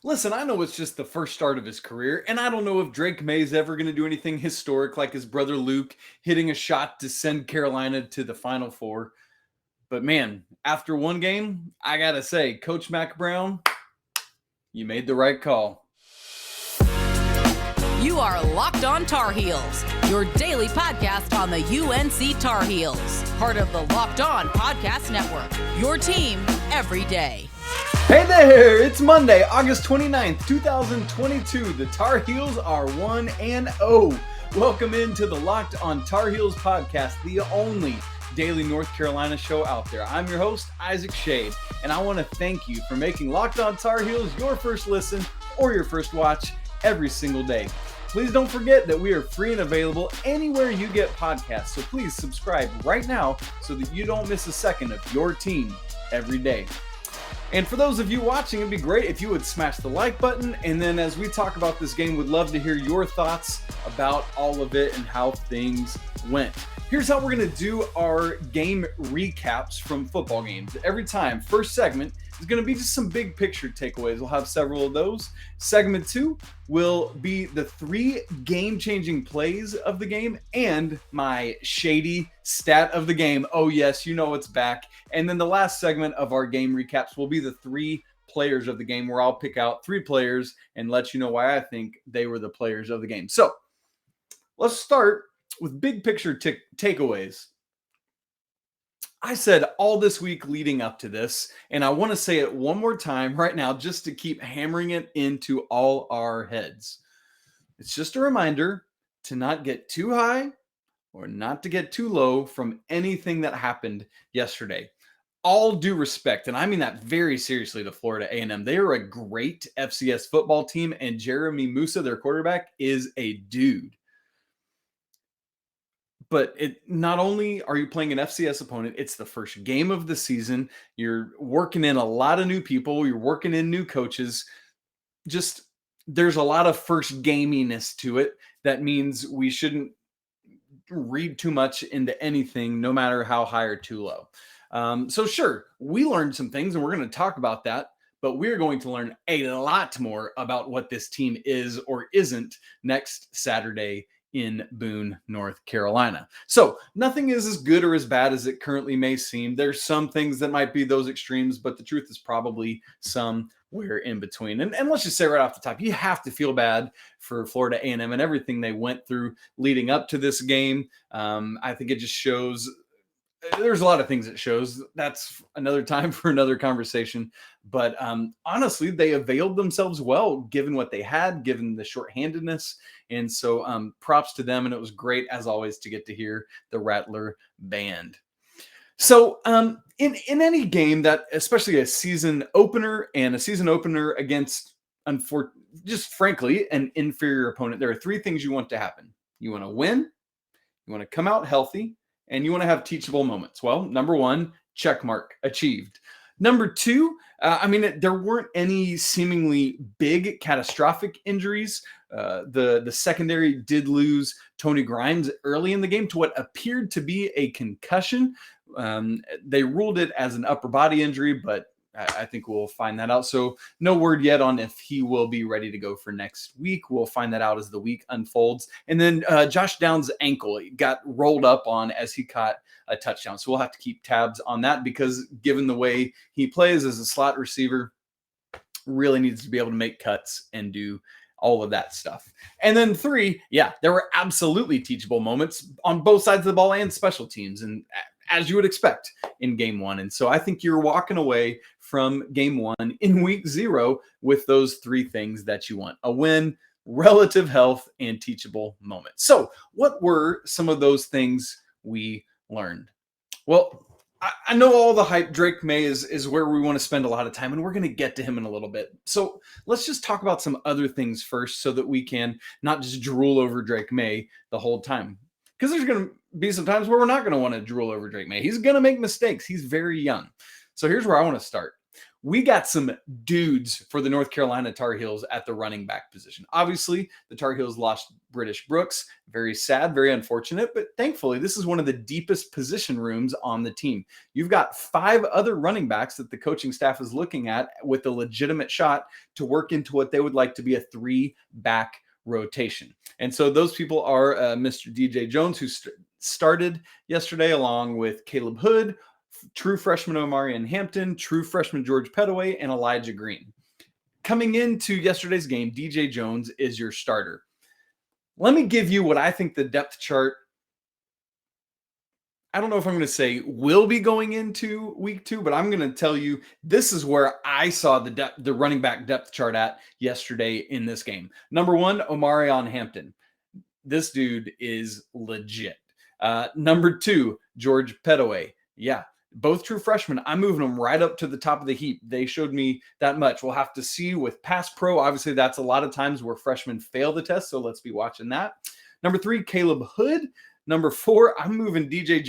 Listen, I know it's just the first start of his career, and I don't know if Drake Maye is ever going to do anything historic like his brother Luke hitting a shot to send Carolina to the Final Four. But man, after one game, I got to say, Coach Mack Brown, you made the right call. You are Locked On Tar Heels, your daily podcast on the UNC Tar Heels. Part of the Locked On Podcast Network, your team every day. Hey there, it's Monday, August 29th, 2022. The Tar Heels are 1-0. Welcome into the Locked On Tar Heels podcast, the only daily North Carolina show out there. I'm your host, Isaac Schade, and I want to thank you for making Locked On Tar Heels your first listen or your first watch every single day. Please don't forget that we are free and available anywhere you get podcasts, so please subscribe right now so that you don't miss a second of your team every day. And for those of you watching, it'd be great if you would smash the like button. And then as we talk about this game, we'd love to hear your thoughts about all of it and how things went. Here's how we're going to do our game recaps from football games. Every time, first segment is going to be just some big picture takeaways. We'll have several of those. Segment 2 will be the 3 game-changing plays of the game and my Schadey Stat of the game. Oh yes, you know it's back. And then the last segment of our game recaps will be the 3 players of the game, where I'll pick out 3 players and let you know why I think they were the players of the game. So let's start with big picture takeaways. I said all this week leading up to this, and I want to say it one more time right now just to keep hammering it into all our heads. It's just a reminder to not get too high or not to get too low from anything that happened yesterday. All due respect, and I mean that very seriously, to Florida A&M. They are a great FCS football team, and Jeremy Musa, their quarterback, is a dude. But not only are you playing an FCS opponent, it's the first game of the season. You're working in a lot of new people. You're working in new coaches. Just there's a lot of first gaminess to it. That means we shouldn't read too much into anything, no matter how high or too low. So sure, we learned some things, and we're going to talk about that. But we're going to learn a lot more about what this team is or isn't next Saturday in Boone, North Carolina. So nothing is as good or as bad as it currently may seem. There's some things that might be those extremes, but the truth is probably somewhere in between. And let's just say right off the top, you have to feel bad for Florida A&M and everything they went through leading up to this game. I think it just shows there's a lot of things it shows. That's another time for another conversation. But honestly, they availed themselves well, given what they had, given the shorthandedness. And so props to them. And it was great, as always, to get to hear the Rattler Band. So in any game that, especially a season opener against, just frankly, an inferior opponent, there are 3 things you want to happen. You want to win, you want to come out healthy, and you want to have teachable moments. Well, number 1, check mark, achieved. Number 2, there weren't any seemingly big catastrophic injuries. The secondary did lose Tony Grimes early in the game to what appeared to be a concussion. They ruled it as an upper body injury, but I think we'll find that out. So no word yet on if he will be ready to go for next week. We'll find that out as the week unfolds. And then Josh Downs' ankle got rolled up on as he caught a touchdown. So we'll have to keep tabs on that, because given the way he plays as a slot receiver, really needs to be able to make cuts and do all of that stuff. And then 3, there were absolutely teachable moments on both sides of the ball and special teams. And as you would expect in game 1. And so I think you're walking away from game 1 in week 0 with those 3 things that you want: a win, relative health, and teachable moments. So what were some of those things we learned? Well, I know all the hype. Drake Maye is where we want to spend a lot of time, and we're going to get to him in a little bit. So let's just talk about some other things first, so that we can not just drool over Drake Maye the whole time. Because there's going to be some times where we're not going to want to drool over Drake Maye. He's going to make mistakes. He's very young. So here's where I want to start. we got some dudes for the North Carolina Tar Heels at the running back position. Obviously, the Tar Heels lost British Brooks. Very sad, very unfortunate, but thankfully, this is one of the deepest position rooms on the team. You've got 5 other running backs that the coaching staff is looking at with a legitimate shot to work into what they would like to be a 3-back rotation. And so those people are Mr. DJ Jones, who started yesterday, along with Kaleb Hood, true freshman Omarion Hampton, true freshman George Pettaway, and Elijah Greene. Coming into yesterday's game, DJ Jones is your starter. Let me give you what I think the depth chart, I don't know if I'm going to say will be going into week 2, but I'm going to tell you this is where I saw the running back depth chart at yesterday in this game. Number 1, Omarion Hampton. This dude is legit. Number 2, George Pettaway. Yeah, both true freshmen. I'm moving them right up to the top of the heap. They showed me that much. We'll have to see with Pass Pro. Obviously, that's a lot of times where freshmen fail the test, so let's be watching that. Number 3, Kaleb Hood. Number 4, I'm moving DJ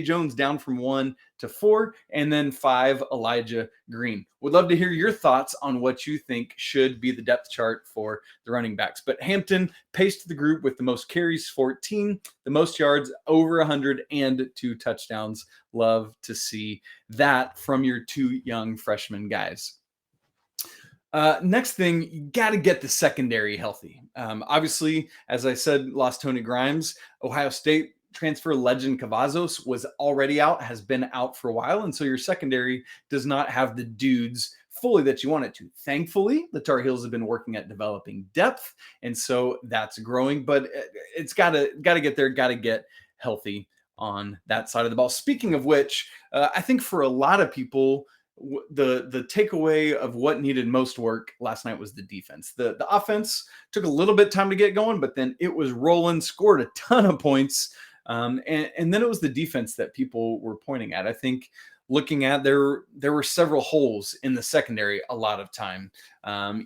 Jones down from 1 to 4, and then 5, Elijah Greene. Would love to hear your thoughts on what you think should be the depth chart for the running backs. But Hampton paced the group with the most carries, 14, the most yards, over 100, and 2 touchdowns. Love to see that from your 2 young freshman guys. Next thing, you got to get the secondary healthy. Obviously, as I said, lost Tony Grimes. Ohio State transfer legend Cavazos was already out, has been out for a while. And so your secondary does not have the dudes fully that you want it to. Thankfully, the Tar Heels have been working at developing depth. And so that's growing, but it's got to get there, got to get healthy on that side of the ball. Speaking of which, I think for a lot of people, the takeaway of what needed most work last night was the defense. The offense took a little bit time to get going, but then it was rolling, scored a ton of points. And then it was the defense that people were pointing at. I think looking at there were several holes in the secondary a lot of time.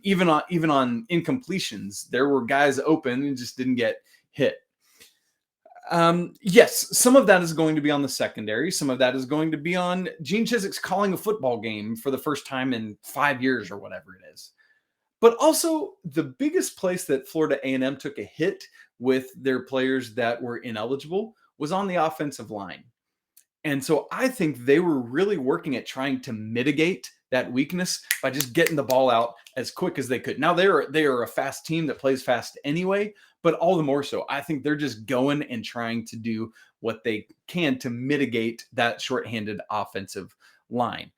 Even on incompletions, there were guys open and just didn't get hit. Yes, some of that is going to be on the secondary. Some of that is going to be on Gene Chizik's calling a football game for the first time in 5 years or whatever it is. But also the biggest place that Florida A&M took a hit with their players that were ineligible was on the offensive line. And so I think they were really working at trying to mitigate that weakness by just getting the ball out as quick as they could. Now they are a fast team that plays fast anyway, but all the more so, I think they're just going and trying to do what they can to mitigate that shorthanded offensive line.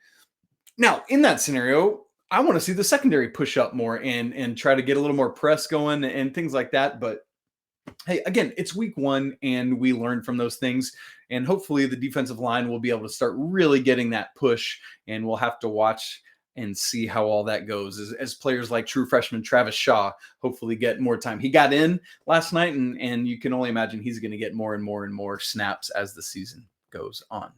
Now, in that scenario, I want to see the secondary push up more and try to get a little more press going and things like that. But hey, again, it's week 1 and we learn from those things. And hopefully the defensive line will be able to start really getting that push, and we'll have to watch and see how all that goes as players like true freshman Travis Shaw hopefully get more time. He got in last night, and you can only imagine he's going to get more and more and more snaps as the season goes on.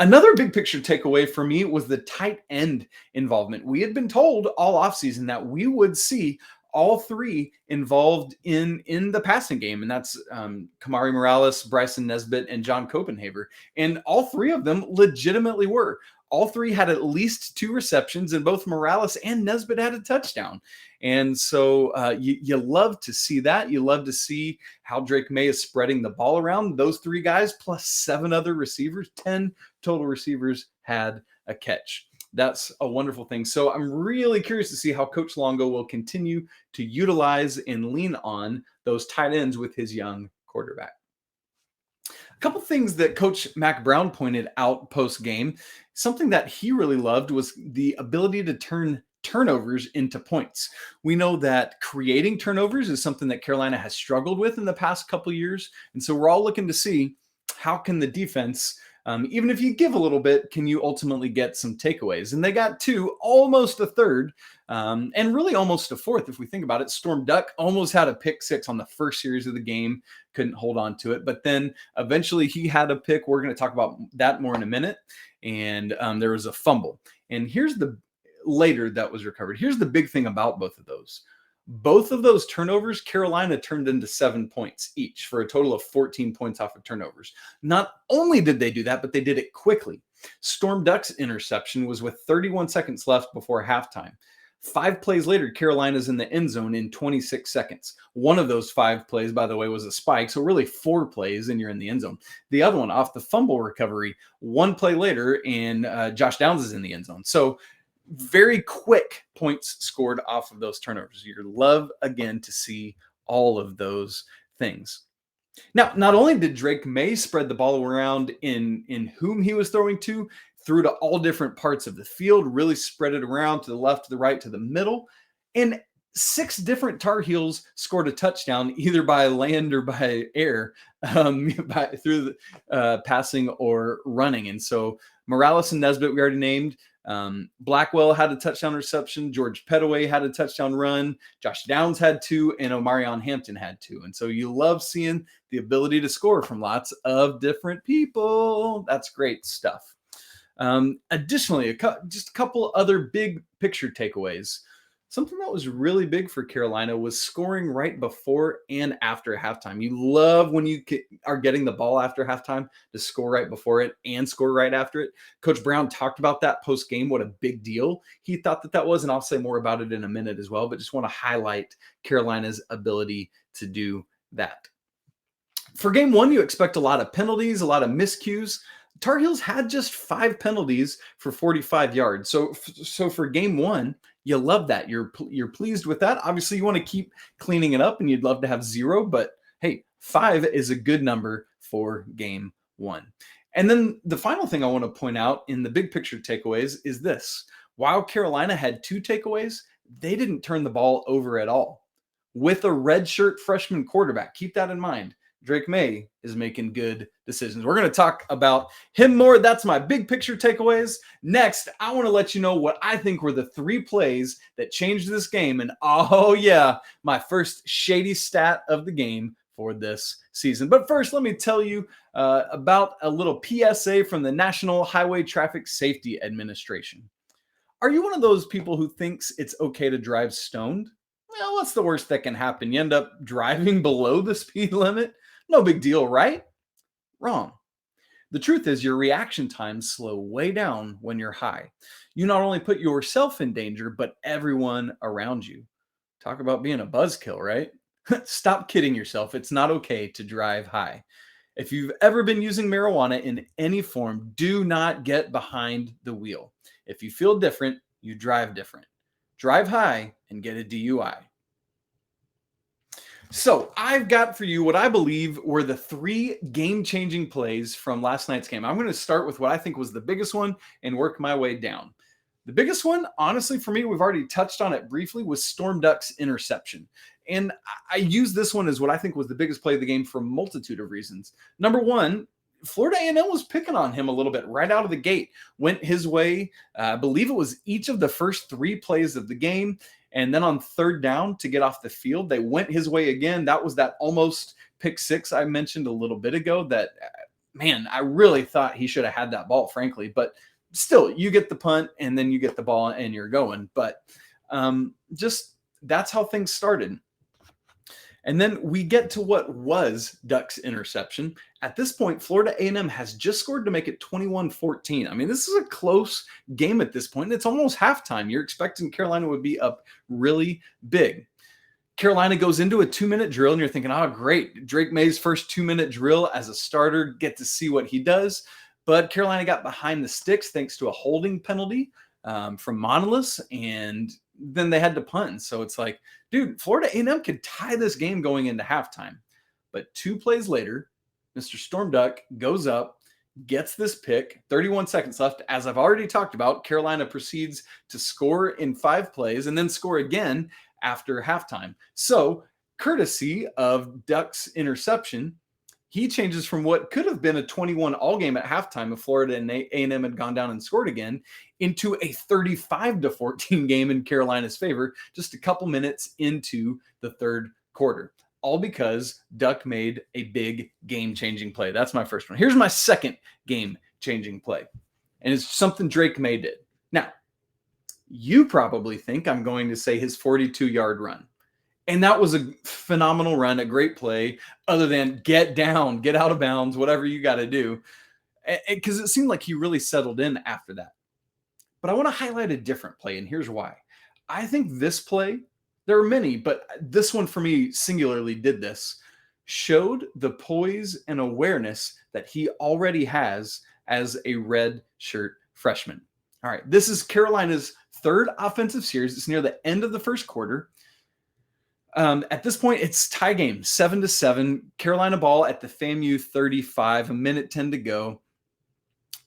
Another big picture takeaway for me was the tight end involvement. We had been told all offseason that we would see all 3 involved in the passing game. And that's Kamari Morales, Bryson Nesbit, and John Copenhaver. And all 3 of them legitimately were. All 3 had at least 2 receptions, and both Morales and Nesbit had a touchdown. And so you love to see that. You love to see how Drake Maye is spreading the ball around. Those 3 guys plus 7 other receivers, 10 total receivers had a catch. That's a wonderful thing. So I'm really curious to see how Coach Longo will continue to utilize and lean on those tight ends with his young quarterback. A couple things that Coach Mack Brown pointed out post-game, something that he really loved was the ability to turn turnovers into points. We know that creating turnovers is something that Carolina has struggled with in the past couple of years. And so we're all looking to see how can the defense, even if you give a little bit, can you ultimately get some takeaways? And they got 2, almost a third, and really almost a fourth if we think about it. Storm Duck almost had a pick 6 on the first series of the game, couldn't hold on to it. But then eventually he had a pick. We're going to talk about that more in a minute. And there was a fumble. And here's the later that was recovered. Here's the big thing about both of those. Both of those turnovers, Carolina turned into 7 points each for a total of 14 points off of turnovers. Not only did they do that, but they did it quickly. Storm Duck's interception was with 31 seconds left before halftime. 5 plays later, Carolina's in the end zone in 26 seconds. One of those 5 plays, by the way, was a spike. So really 4 plays and you're in the end zone. The other one off the fumble recovery, 1 play later, and Josh Downs is in the end zone. So very quick points scored off of those turnovers. You love, again, to see all of those things. Now, not only did Drake Maye spread the ball around in whom he was throwing to, threw to all different parts of the field, really spread it around to the left, to the right, to the middle. And 6 different Tar Heels scored a touchdown, either by land or by air, through the passing or running. And so Morales and Nesbit, we already named. Blackwell had a touchdown reception. George Pettaway had a touchdown run. Josh Downs had 2, and Omarion Hampton had 2. And so you love seeing the ability to score from lots of different people. That's great stuff. Additionally, just a couple other big picture takeaways. Something that was really big for Carolina was scoring right before and after halftime. You love when you are getting the ball after halftime to score right before it and score right after it. Coach Brown talked about that post game, what a big deal he thought that was, and I'll say more about it in a minute as well, but just want to highlight Carolina's ability to do that. For game 1, you expect a lot of penalties, a lot of miscues. Tar Heels had just 5 penalties for 45 yards. So for game 1, you love that. You're pleased with that. Obviously, you want to keep cleaning it up, and you'd love to have 0. But hey, 5 is a good number for game 1. And then the final thing I want to point out in the big picture takeaways is this. While Carolina had 2 takeaways, they didn't turn the ball over at all. With a redshirt freshman quarterback, keep that in mind. Drake Maye is making good decisions. We're going to talk about him more. That's my big picture takeaways. Next, I want to let you know what I think were the 3 plays that changed this game. And oh yeah, my first Schadey Stat of the game for this season. But first, let me tell you about a little PSA from the National Highway Traffic Safety Administration. Are you one of those people who thinks it's okay to drive stoned? Well, what's the worst that can happen? You end up driving below the speed limit? No big deal, right? Wrong. The truth is your reaction times slow way down when you're high. You not only put yourself in danger, but everyone around you. Talk about being a buzzkill, right? Stop kidding yourself. It's not okay to drive high. If you've ever been using marijuana in any form, do not get behind the wheel. If you feel different, you drive different. Drive high and get a DUI. So I've got for you what I believe were the 3 game-changing plays from last night's game. I'm going to start with what I think was the biggest one and work my way down. The biggest one, honestly, for me, we've already touched on it briefly, was Storm Duck's interception. And I use this one as what I think was the biggest play of the game for a multitude of reasons. Number one, Florida A&M was picking on him a little bit right out of the gate. Went his way. I believe it was each of the first 3 plays of the game. And then on 3rd down to get off the field, they went his way again. That was that almost pick 6 I mentioned a little bit ago that, man, I really thought he should have had that ball, frankly. But still, you get the punt and then you get the ball and you're going. But just that's how things started. And then we get to what was Duck's interception. At this point, Florida A&M has just scored to make it 21-14. I mean, this is a close game at this point. It's almost halftime. You're expecting Carolina would be up really big. Carolina goes into a 2-minute drill, and you're thinking, oh, great. Drake Maye's first 2-minute drill as a starter, get to see what he does. But Carolina got behind the sticks thanks to a holding penalty from Monolith, and then they had to punt. So it's like, dude, Florida A&M could tie this game going into halftime. But 2 plays later, Mr. Storm Duck goes up, gets this pick, 31 seconds left. As I've already talked about, Carolina proceeds to score in 5 plays and then score again after halftime. So courtesy of Duck's interception, he changes from what could have been a 21 all game at halftime if Florida and A&M had gone down and scored again into a 35-14 game in Carolina's favor just a couple minutes into the 3rd quarter. All because Duck made a big game-changing play. That's my first one. Here's my second game-changing play. And it's something Drake Maye did. Now, you probably think I'm going to say his 42-yard run. And that was a phenomenal run, a great play, other than get down, get out of bounds, whatever you got to do. because it seemed like he really settled in after that. But I want to highlight a different play, and here's why. I think this play, there are many, but this one for me singularly did this, showed the poise and awareness that he already has as a red shirt freshman. All right, this is Carolina's third offensive series. It's near the end of the first quarter. At this point, it's tie game, 7-7. Carolina ball at the FAMU 35, a minute 10 to go.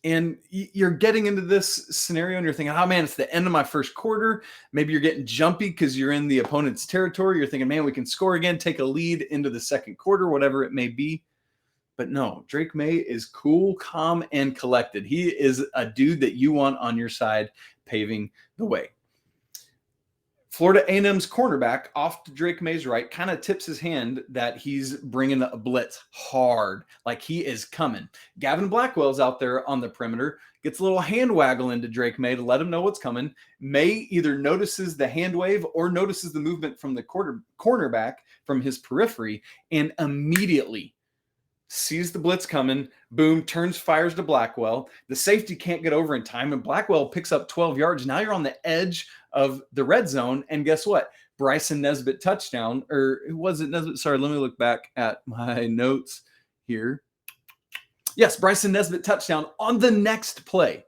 And you're getting into this scenario and you're thinking, oh man, it's the end of my first quarter. Maybe you're getting jumpy because you're in the opponent's territory. You're thinking, man, we can score again, take a lead into the second quarter, whatever it may be. But no, Drake Maye is cool, calm, and collected. He is a dude that you want on your side paving the way. Florida A&M's cornerback off to Drake Maye's right kind of tips his hand that he's bringing a blitz hard, like he is coming. Gavin Blackwell's out there on the perimeter, gets a little hand waggle into Drake Maye to let him know what's coming. Maye either notices the hand wave or notices the movement from the cornerback from his periphery and immediately sees the blitz coming, boom, turns, fires to Blackwell. The safety can't get over in time, and Blackwell picks up 12 yards. Now you're on the edge of the red zone, and guess what? Bryson Nesbit touchdown, or was it Nesbit? Sorry, let me look back at my notes here. Yes, Bryson Nesbit touchdown on the next play.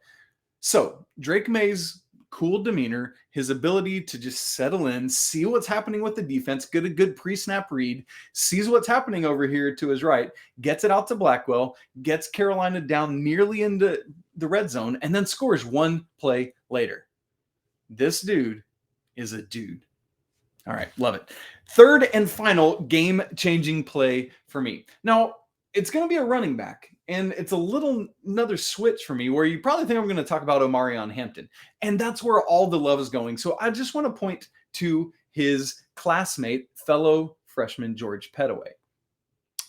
So Drake Maye's cool demeanor, his ability to just settle in, see what's happening with the defense, get a good pre-snap read, sees what's happening over here to his right, gets it out to Blackwell, gets Carolina down nearly into the red zone, and then scores one play later. This dude is a dude. All right, love it. Third and final game-changing play for me. Now, it's going to be a running back, and it's another switch for me where you probably think I'm going to talk about Omarion Hampton, and that's where all the love is going. So I just want to point to his classmate, fellow freshman George Pettaway,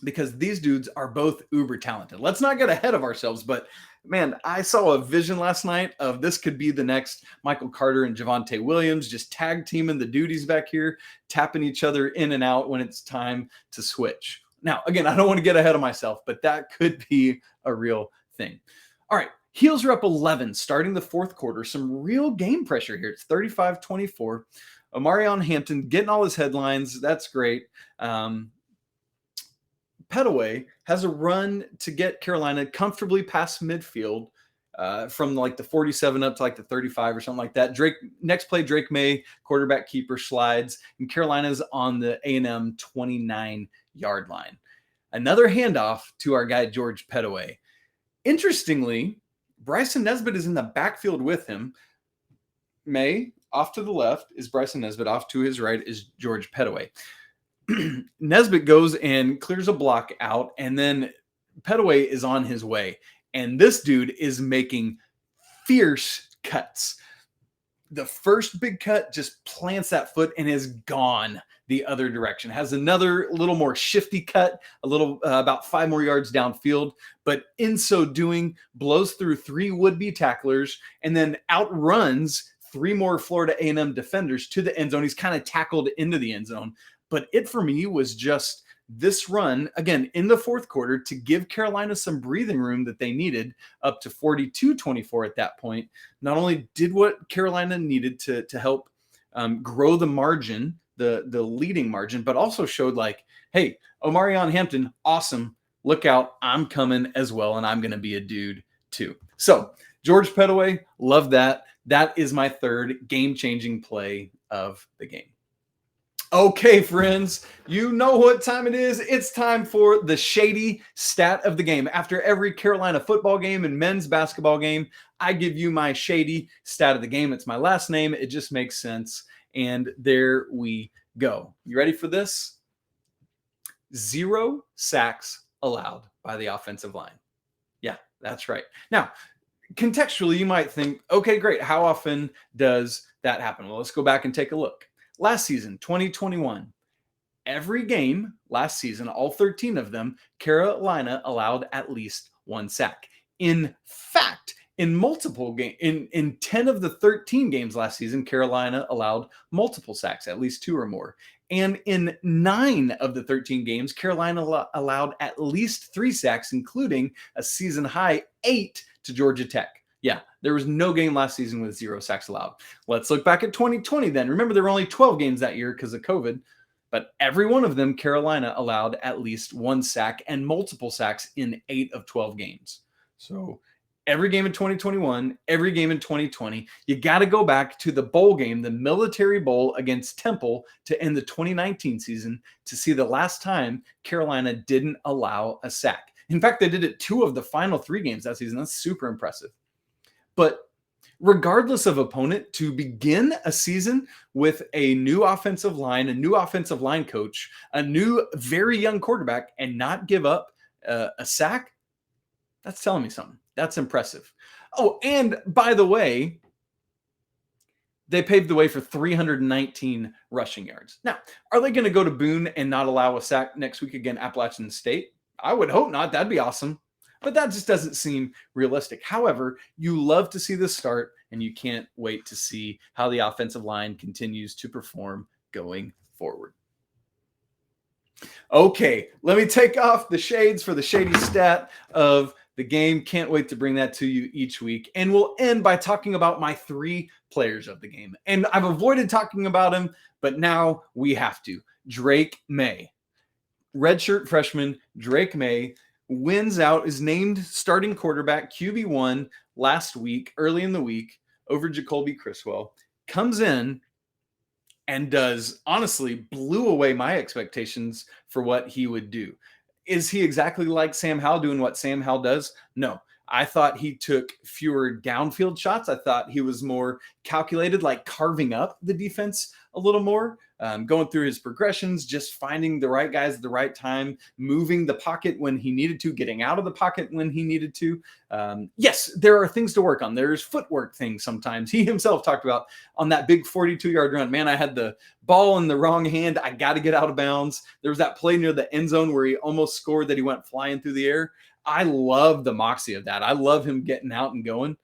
because these dudes are both uber talented. Let's not get ahead of ourselves, but man, I saw a vision last night of this could be the next Michael Carter and Javonte Williams, just tag teaming the duties back here, tapping each other in and out when it's time to switch. Now, again, I don't want to get ahead of myself, but that could be a real thing. All right, Heels are up 11 starting the fourth quarter. Some real game pressure here. It's 35-24. Omarion Hampton getting all his headlines. That's great. Pettaway has a run to get Carolina comfortably past midfield from like the 47 up to like the 35 or something like that. Next play, Drake Maye, quarterback keeper, slides, and Carolina's on the A&M 29-yard line. Another handoff to our guy, George Pettaway. Interestingly, Bryson Nesbit is in the backfield with him. Maye off to the left is Bryson Nesbit. Off to his right is George Pettaway. Nesbit goes and clears a block out, and then Pettaway is on his way. And this dude is making fierce cuts. The first big cut just plants that foot and is gone the other direction. Has another little more shifty cut, a little about 5 more yards downfield, but in so doing, blows through 3 would-be tacklers and then outruns 3 more Florida A&M defenders to the end zone. He's kind of tackled into the end zone. But it for me was just this run, again, in the fourth quarter to give Carolina some breathing room that they needed up to 42-24 at that point. Not only did what Carolina needed to help grow the margin, the leading margin, but also showed like, hey, Omarion Hampton, awesome. Look out. I'm coming as well, and I'm going to be a dude too. So George Pettaway, love that. That is my third game-changing play of the game. Okay, friends, you know what time it is. It's time for the Schadey Stat of the game. After every Carolina football game and men's basketball game, I give you my Schadey Stat of the game. It's my last name. It just makes sense. And there we go. You ready for this? 0 sacks allowed by the offensive line. Yeah, that's right. Now, contextually, you might think, okay, great. How often does that happen? Well, let's go back and take a look. Last season, 2021, every game last season, all 13 of them, Carolina allowed at least 1 sack. In fact, In multiple game in 10 of the 13 games last season, Carolina allowed multiple sacks, at least 2 or more. And in 9 of the 13 games, Carolina allowed at least 3 sacks, including a season high 8 to Georgia Tech. Yeah, there was no game last season with 0 sacks allowed. Let's look back at 2020 then. Remember, there were only 12 games that year because of COVID, but every one of them, Carolina allowed at least 1 sack and multiple sacks in 8 of 12 games. So every game in 2021, every game in 2020, you got to go back to the bowl game, the Military Bowl against Temple to end the 2019 season to see the last time Carolina didn't allow a sack. In fact, they did it 2 of the final 3 games that season. That's super impressive. But regardless of opponent, to begin a season with a new offensive line, a new offensive line coach, a new very young quarterback, and not give up a sack, that's telling me something. That's impressive. Oh, and by the way, they paved the way for 319 rushing yards. Now, are they going to go to Boone and not allow a sack next week against Appalachian State? I would hope not. That'd be awesome. But that just doesn't seem realistic. However, you love to see this start, and you can't wait to see how the offensive line continues to perform going forward. Okay, let me take off the shades for the Schadey Stat of the game. Can't wait to bring that to you each week. And we'll end by talking about my 3 players of the game. And I've avoided talking about him, but now we have to. Drake Maye. Redshirt freshman Drake Maye wins out, is named starting quarterback QB1 last week, early in the week, over Jacolby Criswell. Comes in and honestly blew away my expectations for what he would do. Is he exactly like Sam Howell doing what Sam Howell does? No. I thought he took fewer downfield shots. I thought he was more calculated, like carving up the defense a little more, going through his progressions, just finding the right guys at the right time, moving the pocket when he needed to, getting out of the pocket when he needed to. Yes, there are things to work on. There's footwork things sometimes. He himself talked about on that big 42-yard run. Man, I had the ball in the wrong hand. I got to get out of bounds. There was that play near the end zone where he almost scored that he went flying through the air. I love the moxie of that. I love him getting out and going,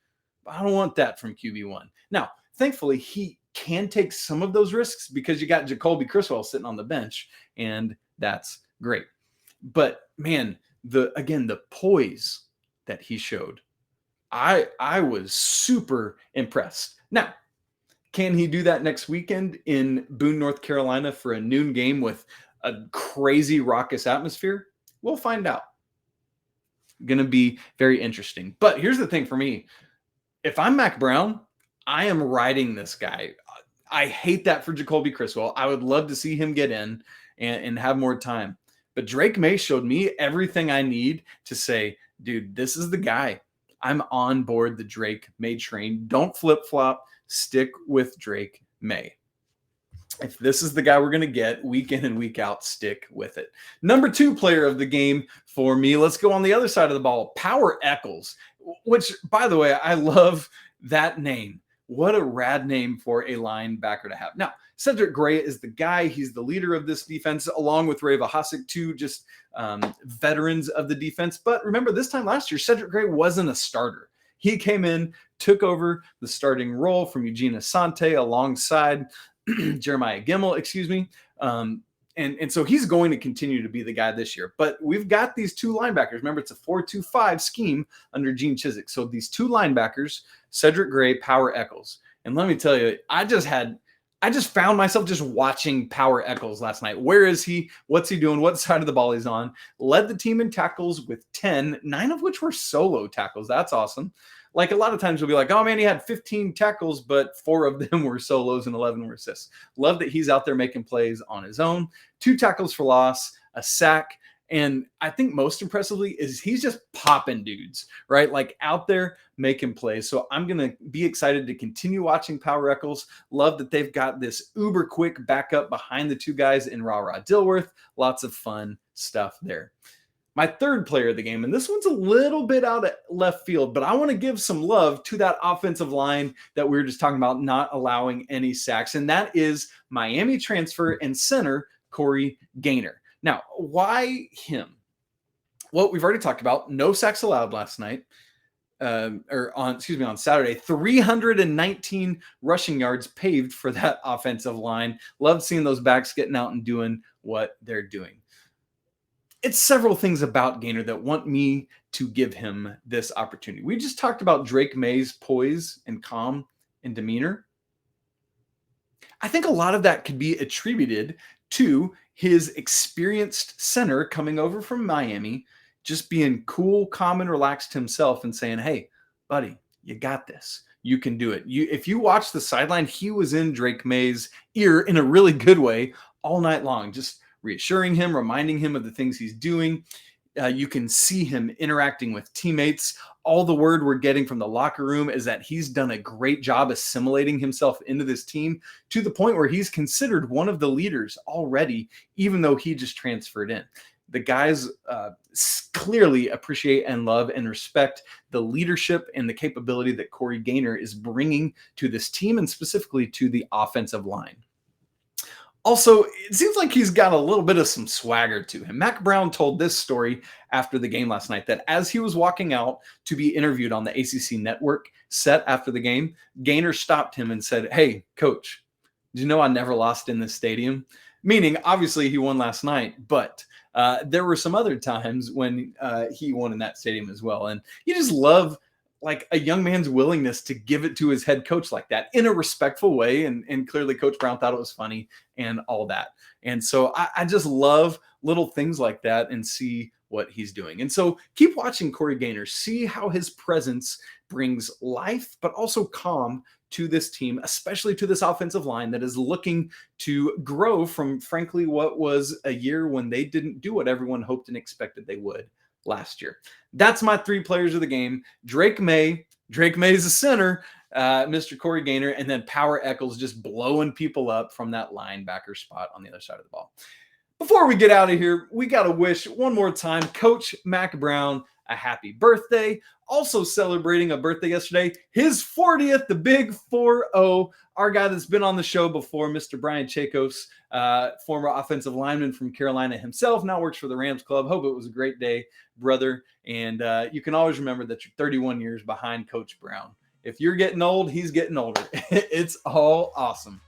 but I don't want that from QB1. Now, thankfully, he can take some of those risks because you got Jacolby Criswell sitting on the bench, and that's great. But man, the poise that he showed, I was super impressed. Now, can he do that next weekend in Boone, North Carolina for a noon game with a crazy raucous atmosphere? We'll find out. Going to be very interesting. But here's the thing for me. If I'm Mack Brown, I am riding this guy. I hate that for Jacolby Criswell. I would love to see him get in and have more time. But Drake Maye showed me everything I need to say, dude, this is the guy. I'm on board the Drake Maye train. Don't flip-flop. Stick with Drake Maye. If this is the guy we're going to get week in and week out, stick with it. Number 2 player of the game for me, let's go on the other side of the ball, Power Echols, which, by the way, I love that name. What a rad name for a linebacker to have. Now, Cedric Gray is the guy. He's the leader of this defense, along with Ray Vahasik, 2 just veterans of the defense. But remember, this time last year, Cedric Gray wasn't a starter. He came in, took over the starting role from Eugene Asante alongside Jeremiah Gimmel, and so he's going to continue to be the guy this year. But we've got these 2 linebackers. Remember, it's a 4-2-5 scheme under Gene Chizik. So these 2 linebackers, Cedric Gray, Power Echols. And let me tell you, I just found myself just watching Power Echols last night. Where is he? What's he doing? What side of the ball he's on? Led the team in tackles with 10, 9 of which were solo tackles. That's awesome. Like a lot of times you'll be like, oh man, he had 15 tackles, but 4 of them were solos and 11 were assists. Love that he's out there making plays on his own. 2 tackles for loss, a sack. And I think most impressively is he's just popping dudes, right? Like out there making plays. So I'm going to be excited to continue watching Power Echols. Love that they've got this uber quick backup behind the 2 guys in Ra Dilworth. Lots of fun stuff there. My 3rd player of the game, and this one's a little bit out of left field, but I want to give some love to that offensive line that we were just talking about, not allowing any sacks, and that is Miami transfer and center Corey Gaynor. Now, why him? Well, we've already talked about no sacks allowed last night. on Saturday, 319 rushing yards paved for that offensive line. Love seeing those backs getting out and doing what they're doing. It's several things about Gainer that want me to give him this opportunity. We just talked about Drake Maye's poise and calm and demeanor. I think a lot of that could be attributed to his experienced center coming over from Miami, just being cool, calm, and relaxed himself and saying, hey, buddy, you got this. You can do it. If you watch the sideline, he was in Drake Maye's ear in a really good way all night long, just reassuring him, reminding him of the things he's doing. You can see him interacting with teammates. All the word we're getting from the locker room is that he's done a great job assimilating himself into this team to the point where he's considered one of the leaders already, even though he just transferred in. The guys clearly appreciate and love and respect the leadership and the capability that Corey Gainer is bringing to this team and specifically to the offensive line. Also, it seems like he's got a little bit of some swagger to him. Mack Brown told this story after the game last night, that as he was walking out to be interviewed on the ACC network set after the game, Gainer stopped him and said, hey, coach, did you know I never lost in this stadium? Meaning, obviously, he won last night, but there were some other times when he won in that stadium as well. And you just love like a young man's willingness to give it to his head coach like that in a respectful way. And clearly Coach Brown thought it was funny and all that. And so I just love little things like that and see what he's doing. And so keep watching Corey Gainer, see how his presence brings life, but also calm to this team, especially to this offensive line that is looking to grow from, frankly, what was a year when they didn't do what everyone hoped and expected they would last year. That's my three players of the game. Drake Maye. Drake Maye is a center, Mr. Corey Gainer, and then Power Echols just blowing people up from that linebacker spot on the other side of the ball. Before we get out of here, we got to wish one more time Coach Mack Brown a happy birthday. Also celebrating a birthday yesterday, his 40th, the big 4-0. Our guy that's been on the show before, Mr. Brian Chacos, former offensive lineman from Carolina himself, now works for the Rams Club. Hope it was a great day, brother. And you can always remember that you're 31 years behind Coach Brown. If you're getting old, he's getting older. It's all awesome.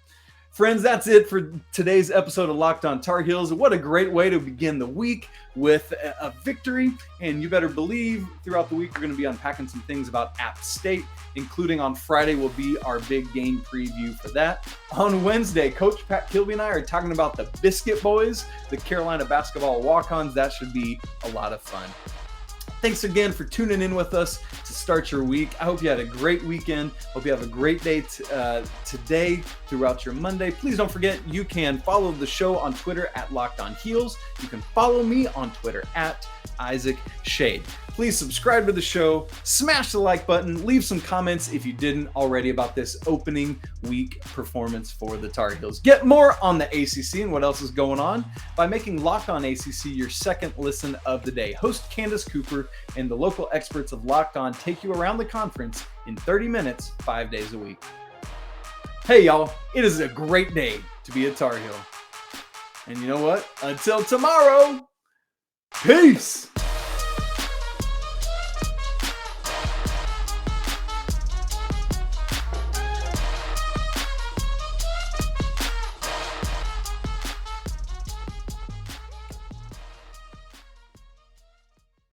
Friends, that's it for today's episode of Locked On Tar Heels. What a great way to begin the week with a victory. And you better believe throughout the week, we're going to be unpacking some things about App State, including on Friday will be our big game preview for that. On Wednesday, Coach Pat Kilby and I are talking about the Biscuit Boys, the Carolina basketball walk-ons. That should be a lot of fun. Thanks again for tuning in with us to start your week. I hope you had a great weekend. Hope you have a great day today throughout your Monday. Please don't forget, you can follow the show on Twitter at Locked On Heels. You can follow me on Twitter at Isaac Schade. Please subscribe to the show, smash the like button, leave some comments if you didn't already about this opening week performance for the Tar Heels. Get more on the ACC and what else is going on by making Locked On ACC your second listen of the day. Host Candace Cooper and the local experts of Locked On take you around the conference in 30 minutes, 5 days a week. Hey, y'all, it is a great day to be a Tar Heel. And you know what? Until tomorrow, peace!